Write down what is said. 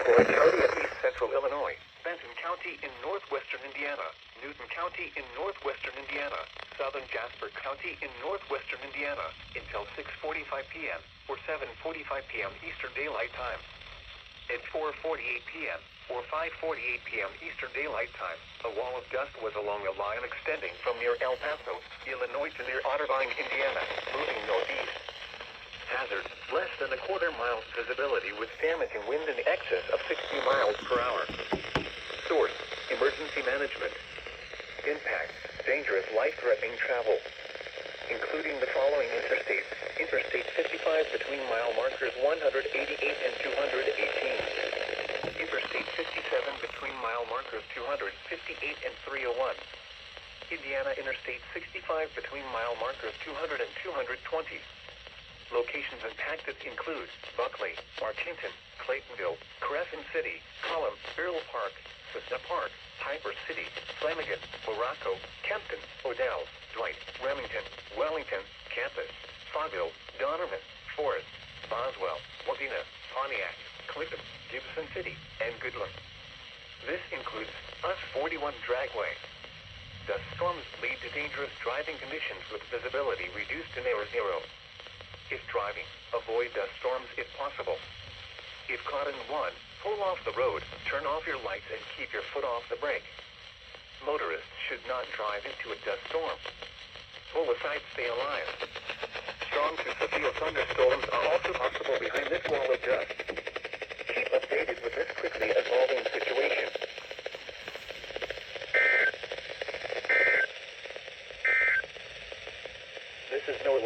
Floyd County of East Central Illinois, Benton County in northwestern Indiana, Newton County in northwestern Indiana, southern Jasper County in northwestern Indiana, until 6:45 p.m. or 7:45 p.m. Eastern Daylight Time. At 4:48 p.m. or 5:48 p.m. Eastern Daylight Time, a wall of dust was along a line extending from near El Paso, Illinois to near Otterbein, Indiana, moving northeast. Hazard, less than a quarter mile visibility with damaging wind in excess of 60 miles per hour. Source, emergency management. Impact, dangerous life-threatening travel, including the following interstates. Interstate 55 between mile markers 188 and 218. Interstate 57 between mile markers 258 and 301. Indiana Interstate 65 between mile markers 200 and 220. Locations impacted include Buckley, Martinton, Claytonville, Crescent City, Cullum, Earl Park, Cessna Park, Piper City, Flanagan, Morocco, Kempton, Odell, Dwight, Remington, Wellington, Campus, Fogville, Donnerman, Forest, Boswell, Wadena, Pontiac, Clinton, Gibson City, and Goodland. This includes US 41 Dragway. Dust storms lead to dangerous driving conditions with visibility reduced to near zero. If driving, avoid dust storms if possible. If caught in one, pull off the road, turn off your lights and keep your foot off the brake. Motorists should not drive into a dust storm. Pull aside, stay alive. Strong to severe thunderstorms are also possible behind this wall of dust. Keep updated with this quickly evolving situation. This is Noel.